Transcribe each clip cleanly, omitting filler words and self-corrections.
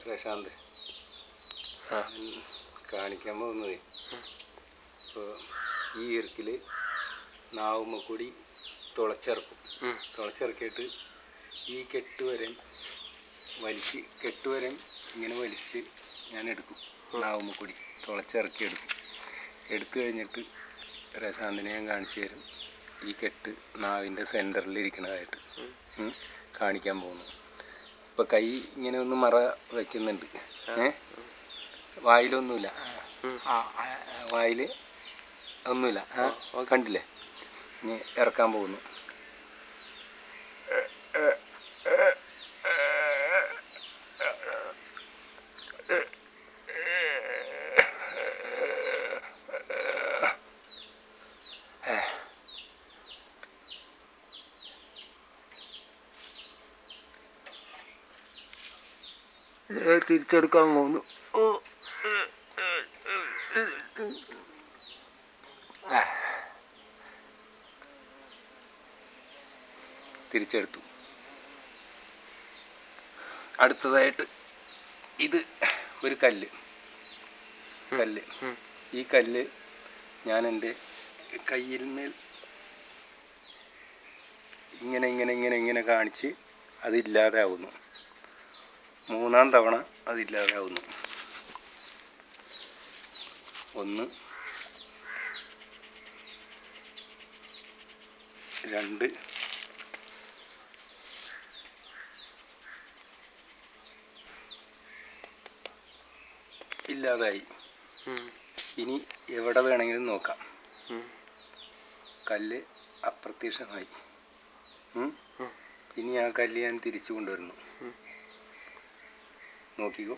പ്രശാന്ത് കാണിക്കാൻ പോകുന്നത് ഇപ്പോൾ ഈ ഈർക്കിൽ നാവുമ്മ കൂടി തുളച്ചിറക്കിയിട്ട് ഈ കെട്ടുവരം ഇങ്ങനെ വലിച്ച് ഞാൻ എടുക്കും. നാവുമ്മ കൂടി തുളച്ചിറക്കി എടുത്തു കഴിഞ്ഞിട്ട് പ്രശാന്തിനെ ഞാൻ കാണിച്ചു തരും. ഈ കെട്ട് നാവിൻ്റെ സെൻറ്ററിൽ ഇരിക്കണതായിട്ട് കാണിക്കാൻ പോകുന്നു. ഇപ്പം കൈ ഇങ്ങനെ ഒന്ന് മറ വയ്ക്കുന്നുണ്ട്. വായിലൊന്നുമില്ല, വായിൽ ഒന്നുമില്ല, കണ്ടില്ലേ? ഇനി ഇറക്കാൻ പോകുന്നു. തിരിച്ചെടുക്കാൻ പോകുന്നു. തിരിച്ചെടുത്തു. അടുത്തതായിട്ട് ഇത് ഒരു കല്ല്. ഈ കല്ല് ഞാൻ എൻ്റെ കയ്യിന്മേൽ ഇങ്ങനെ കാണിച്ച് അതില്ലാതാവുന്നു. 3-ാം തവണ അതില്ലാതാവുന്നു. 1, 2, ഇല്ലാതായി. ഇനി എവിടെ വേണമെങ്കിലും നോക്കാം. കല്ല് അപ്രത്യക്ഷമായി. ഇനി ആ കല്ല് ഞാൻ തിരിച്ചു കൊണ്ടുവരുന്നു. നോക്കിക്കോ.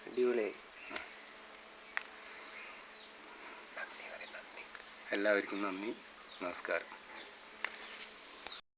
അടിപൊളിയായി. എല്ലാവർക്കും നന്ദി, നമസ്കാരം.